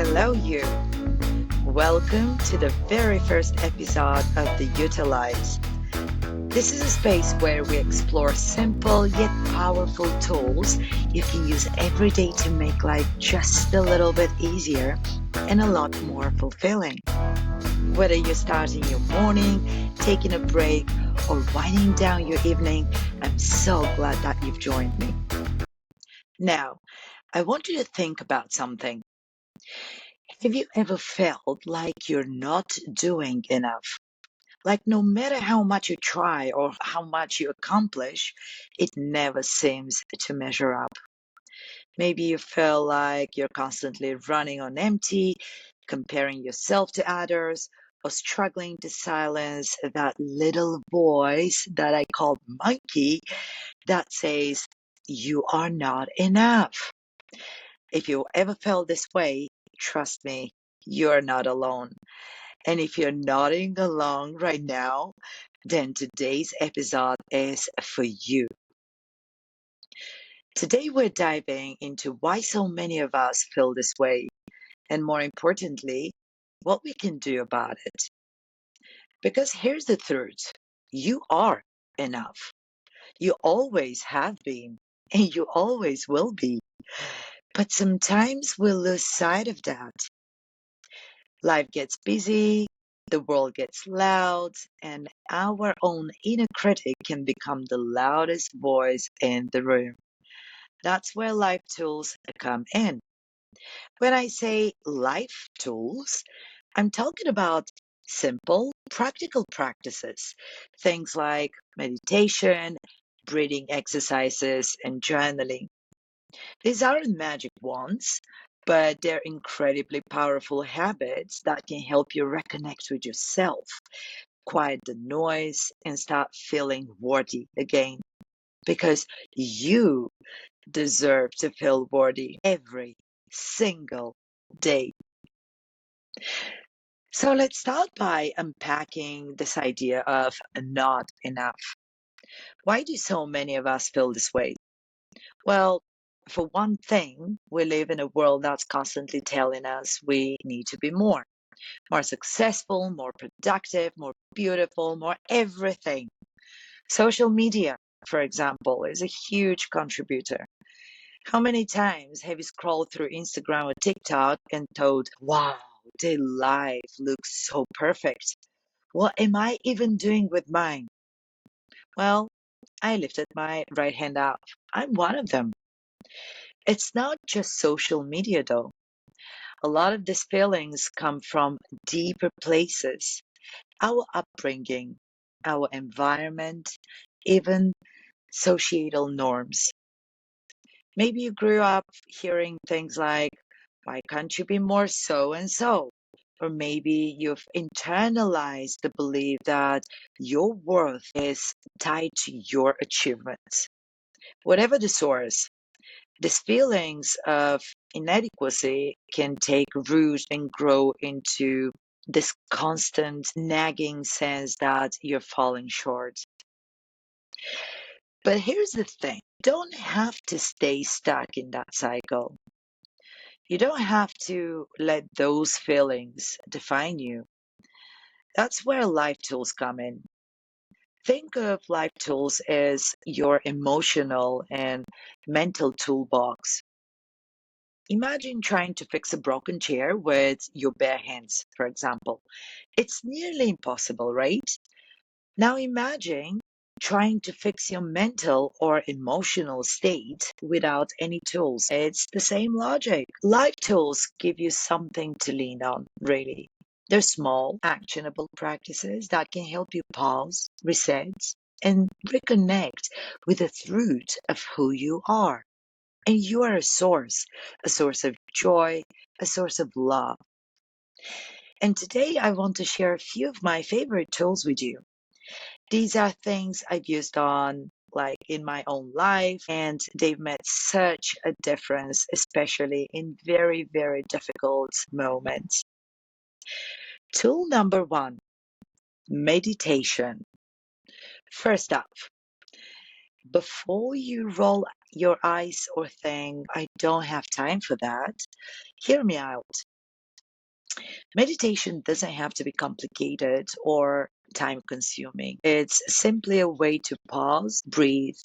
Hello, you. Welcome to the very first episode of the You-tilize. This is a space where we explore simple yet powerful tools you can use every day to make life just a little bit easier and a lot more fulfilling. Whether you're starting your morning, taking a break, or winding down your evening, I'm so glad that you've joined me. Now, I want you to think about something. Have you ever felt like you're not doing enough? Like no matter how much you try or how much you accomplish, it never seems to measure up. Maybe you feel like you're constantly running on empty, comparing yourself to others, or struggling to silence that little voice that I call monkey that says, you are not enough. If you ever felt this way, trust me, you're not alone. And if you're nodding along right now, then today's episode is for you. Today, we're diving into why so many of us feel this way, and more importantly, what we can do about it. Because here's the truth, you are enough. You always have been, and you always will be. But sometimes we lose sight of that. Life gets busy, the world gets loud, and our own inner critic can become the loudest voice in the room. That's where life tools come in. When I say life tools, I'm talking about simple, practical practices. Things like meditation, breathing exercises, and journaling. These aren't magic wands, but they're incredibly powerful habits that can help you reconnect with yourself, quiet the noise, and start feeling worthy again. Because you deserve to feel worthy every single day. So let's start by unpacking this idea of not enough. Why do so many of us feel this way? Well, for one thing, we live in a world that's constantly telling us we need to be more successful, more productive, more beautiful, more everything. Social media, for example, is a huge contributor. How many times have you scrolled through Instagram or TikTok and thought, wow, their life looks so perfect. What am I even doing with mine? Well, I lifted my right hand up. I'm one of them. It's not just social media, though. A lot of these feelings come from deeper places, our upbringing, our environment, even societal norms. Maybe you grew up hearing things like, why can't you be more so and so? Or maybe you've internalized the belief that your worth is tied to your achievements. Whatever the source, these feelings of inadequacy can take root and grow into this constant nagging sense that you're falling short. But here's the thing, you don't have to stay stuck in that cycle. You don't have to let those feelings define you. That's where life tools come in. Think of life tools as your emotional and mental toolbox. Imagine trying to fix a broken chair with your bare hands, for example. It's nearly impossible, right? Now imagine trying to fix your mental or emotional state without any tools. It's the same logic. Life tools give you something to lean on, really. They're small, actionable practices that can help you pause, reset, and reconnect with the root of who you are. And you are a source of joy, a source of love. And today I want to share a few of my favorite tools with you. These are things I've used on like in my own life, and they've made such a difference, especially in very, very difficult moments. Tool number one, meditation. First up, before you roll your eyes or think, I don't have time for that, hear me out. Meditation doesn't have to be complicated or time consuming. It's simply a way to pause, breathe,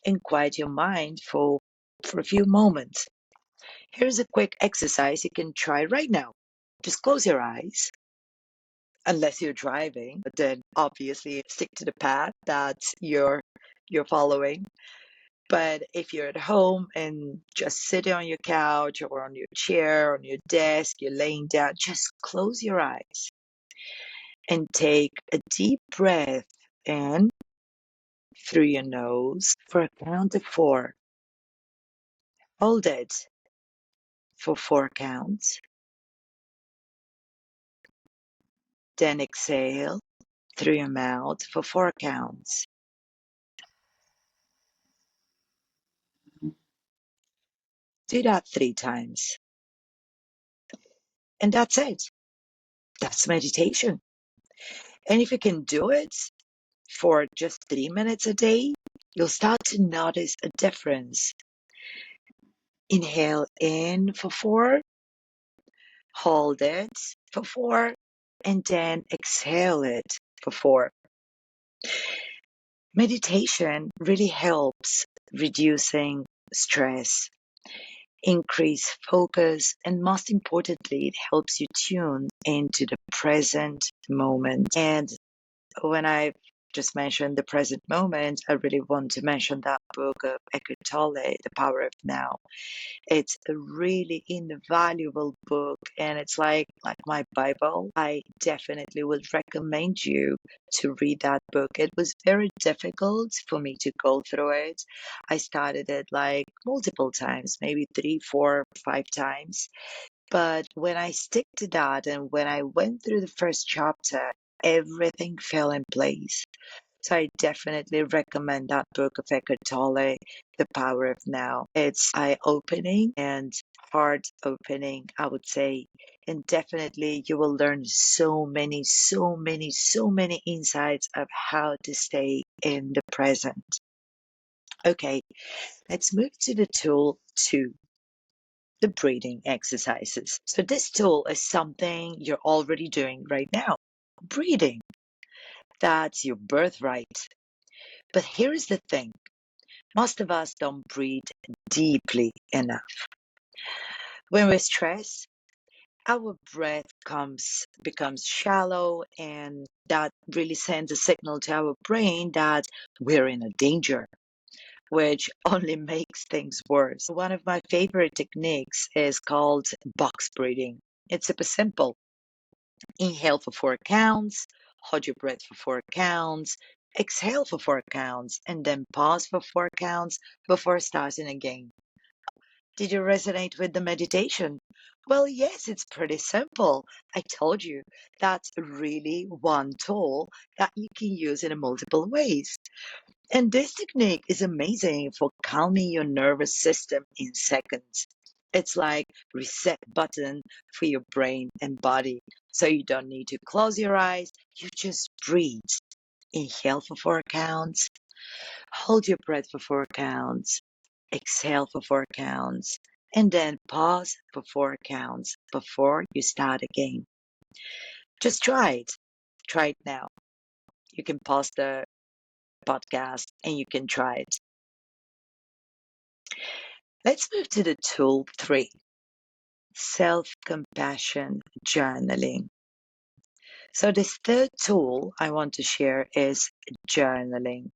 and quiet your mind for a few moments. Here's a quick exercise you can try right now. Just close your eyes, unless you're driving, but then obviously stick to the path that you're following. But if you're at home and just sitting on your couch or on your chair, on your desk, you're laying down, just close your eyes and take a deep breath in through your nose for a count of four. Hold it for four counts. Then exhale through your mouth for four counts. Do that three times. And that's it. That's meditation. And if you can do it for just 3 minutes a day, you'll start to notice a difference. Inhale in for four, hold it for four, and then exhale it for four. Meditation really helps reducing stress, increase focus, and most importantly, it helps you tune into the present moment. And when I just mentioned the present moment, I really want to mention that book of Eckhart Tolle, The Power of Now. It's a really invaluable book, and it's like my Bible. I definitely would recommend you to read that book. It was very difficult for me to go through it. I started it like multiple times, maybe three, four, five times. But when I stick to that and when I went through the first chapter, everything fell in place. So I definitely recommend that book of Eckhart Tolle, The Power of Now. It's eye-opening and heart-opening, I would say. And definitely you will learn so many insights of how to stay in the present. Okay, let's move to the tool two, the breathing exercises. So this tool is something you're already doing right now. Breathing, that's your birthright. But here is the thing. Most of us don't breathe deeply enough. When we're stressed, our breath becomes shallow, and that really sends a signal to our brain that we're in a danger, which only makes things worse. One of my favorite techniques is called box breathing. It's super simple. Inhale for four counts, hold your breath for four counts, exhale for four counts, and then pause for four counts before starting again. Did you resonate with the meditation? Well, yes, it's pretty simple. I told you that's really one tool that you can use in multiple ways. And this technique is amazing for calming your nervous system in seconds. It's like reset button for your brain and body. So you don't need to close your eyes. You just breathe. Inhale for four counts. Hold your breath for four counts. Exhale for four counts. And then pause for four counts before you start again. Just try it. Try it now. You can pause the podcast and you can try it. Let's move to the tool three, self-compassion journaling. So this third tool I want to share is journaling,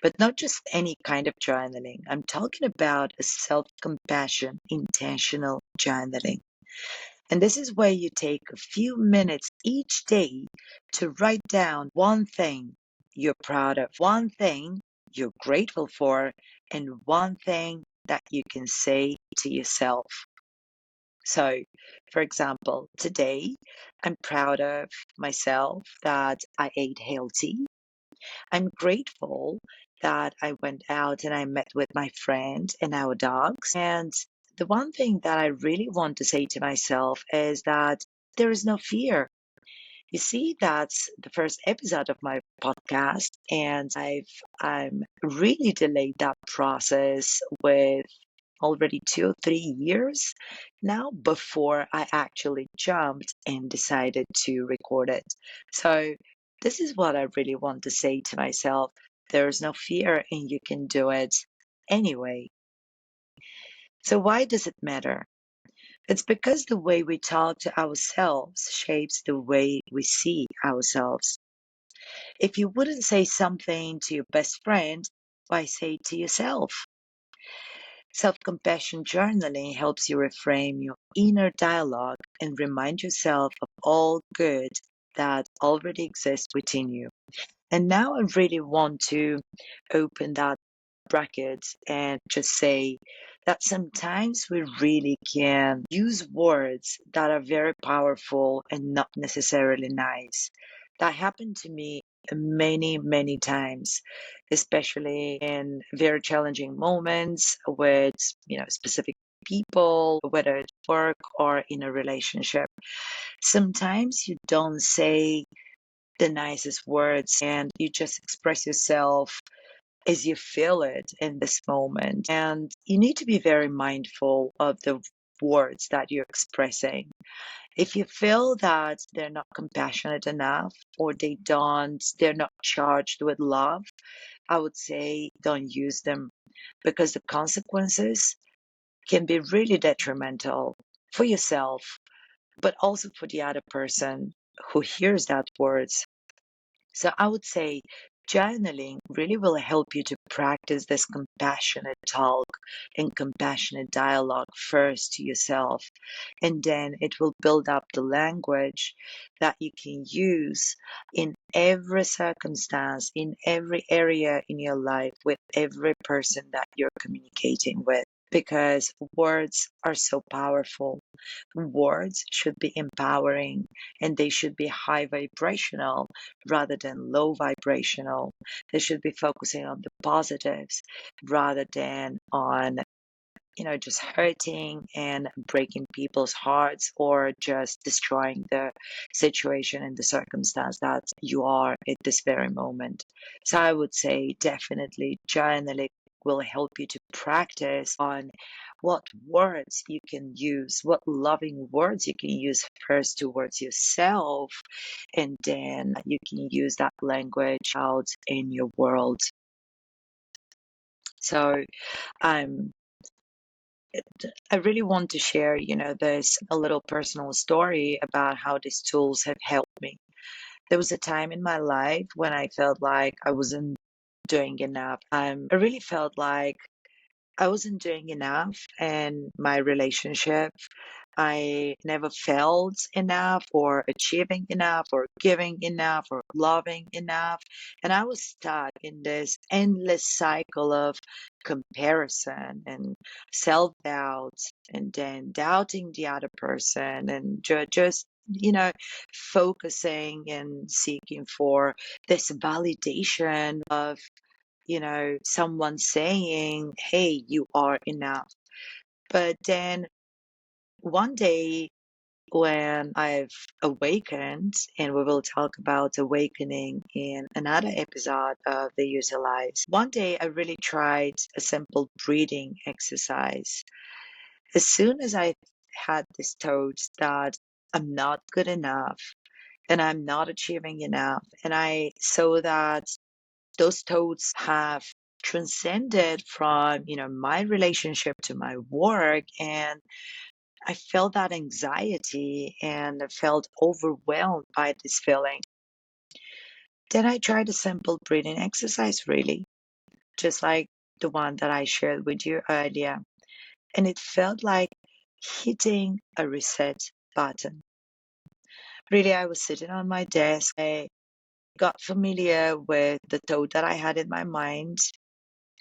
but not just any kind of journaling. I'm talking about a self-compassion intentional journaling. And this is where you take a few minutes each day to write down one thing you're proud of, one thing you're grateful for, and one thing that you can say to yourself. So, for example, today I'm proud of myself that I ate healthy. I'm grateful that I went out and I met with my friend and our dogs. And the one thing that I really want to say to myself is that there is no fear. You see, that's the first episode of my podcast, and I'm really delayed that process with already 2 or 3 years now before I actually jumped and decided to record it. So, this is what I really want to say to myself. There's no fear, and you can do it anyway. So, why does it matter? It's because the way we talk to ourselves shapes the way we see ourselves. If you wouldn't say something to your best friend, why say it to yourself? Self-compassion journaling helps you reframe your inner dialogue and remind yourself of all good that already exists within you. And now I really want to open that bracket and just say that sometimes we really can use words that are very powerful and not necessarily nice. That happened to me many, many times, especially in very challenging moments with, specific people, whether it's work or in a relationship. Sometimes you don't say the nicest words and you just express yourself as you feel it in this moment. And you need to be very mindful of the words that you're expressing. If you feel that they're not compassionate enough or they're not charged with love, I would say don't use them because the consequences can be really detrimental for yourself, but also for the other person who hears that words. So I would say journaling really will help you to practice this compassionate talk and compassionate dialogue first to yourself. And then it will build up the language that you can use in every circumstance, in every area in your life, with every person that you're communicating with. Because words are so powerful. Words should be empowering and they should be high vibrational rather than low vibrational. They should be focusing on the positives rather than on, just hurting and breaking people's hearts or just destroying the situation and the circumstance that you are at this very moment. So I would say definitely journaling will help you to practice on what words you can use, what loving words you can use first towards yourself, and then you can use that language out in your world. So I'm I really want to share, this a little personal story about how these tools have helped me. There was a time in my life when I felt like I wasn't doing enough. I really felt like I wasn't doing enough in my relationship. I never felt enough or achieving enough or giving enough or loving enough. And I was stuck in this endless cycle of comparison and self-doubt and then doubting the other person and just, focusing and seeking for this validation of, someone saying, hey, you are enough. But then one day when I've awakened, and we will talk about awakening in another episode of the You-tilize. One day I really tried a simple breathing exercise. As soon as I had this thought that I'm not good enough and I'm not achieving enough, and I saw that those thoughts have transcended from, my relationship to my work, and I felt that anxiety and I felt overwhelmed by this feeling. Then I tried a simple breathing exercise, really, just like the one that I shared with you earlier. And it felt like hitting a reset button. Really, I was sitting on my desk. I got familiar with the thought that I had in my mind.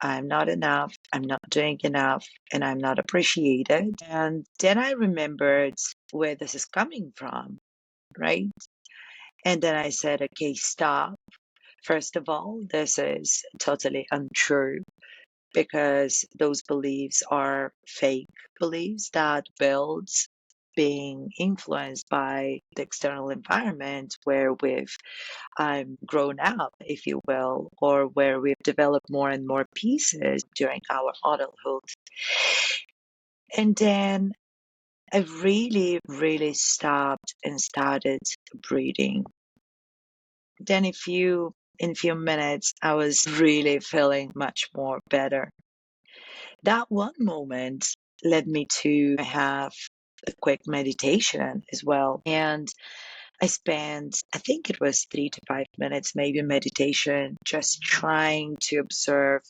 I'm not enough, I'm not doing enough, and I'm not appreciated. And then I remembered where this is coming from, right? And then I said, okay, stop. First of all, this is totally untrue because those beliefs are fake beliefs that builds being influenced by the external environment where we've grown up, if you will, or where we've developed more and more pieces during our adulthood. And then I really, really stopped and started breathing. Then in a few minutes, I was really feeling much more better. That one moment led me to have a quick meditation as well. And I spent, I think it was 3 to 5 minutes, maybe meditation, just trying to observe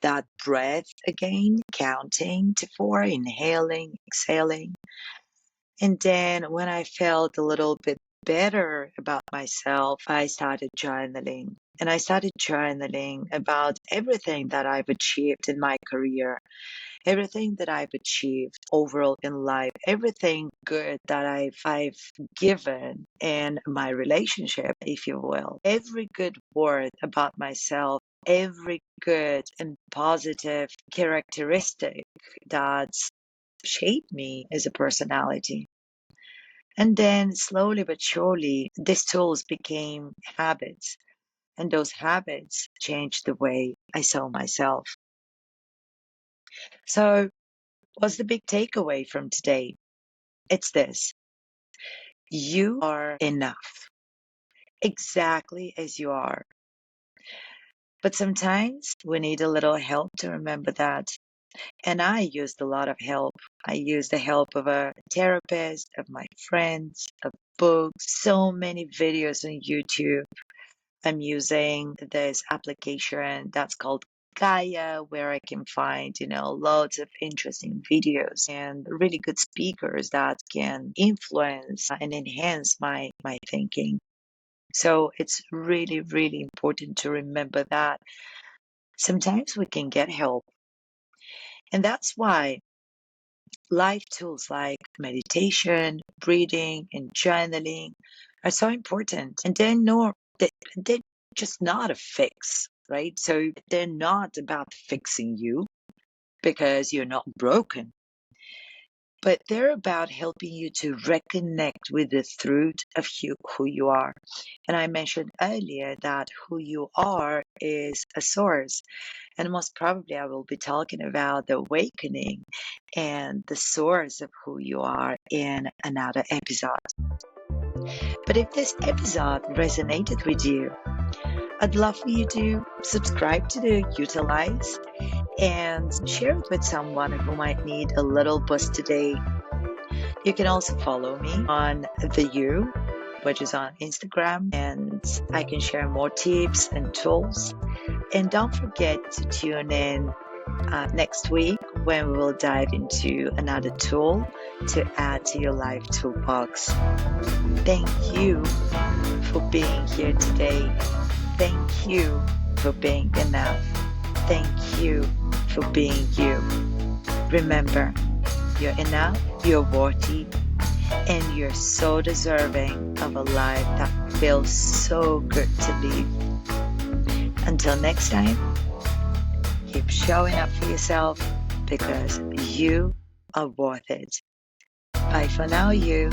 that breath again, counting to 4, inhaling, exhaling. And then when I felt a little bit better about myself, I started journaling. And I started journaling about everything that I've achieved in my career, everything that I've achieved overall in life, everything good that I've given in my relationship, if you will, every good word about myself, every good and positive characteristic that's shaped me as a personality. And then slowly but surely, these tools became habits, and those habits changed the way I saw myself. So, what's the big takeaway from today? It's this: you are enough, exactly as you are. But sometimes we need a little help to remember that. And I used a lot of help. I used the help of a therapist, of my friends, of books, so many videos on YouTube. I'm using this application that's called Gaia, where I can find, loads of interesting videos and really good speakers that can influence and enhance my thinking. So it's really, really important to remember that sometimes we can get help. And that's why life tools like meditation, breathing, and journaling are so important. And they're just not a fix, right? So they're not about fixing you because you're not broken, but they're about helping you to reconnect with the truth of who you are. And I mentioned earlier that who you are is a source. And most probably, I will be talking about the awakening and the source of who you are in another episode. But if this episode resonated with you, I'd love for you to subscribe to the You-tilize and share it with someone who might need a little boost today. You can also follow me on the You, which is on Instagram, and I can share more tips and tools. And don't forget to tune in next week when we will dive into another tool to add to your life toolbox. Thank you for being here today. Thank you for being enough. Thank you for being you. Remember, you're enough, you're worthy, and you're so deserving of a life that feels so good to live. Until next time, keep showing up for yourself because you are worth it. Bye for now, you.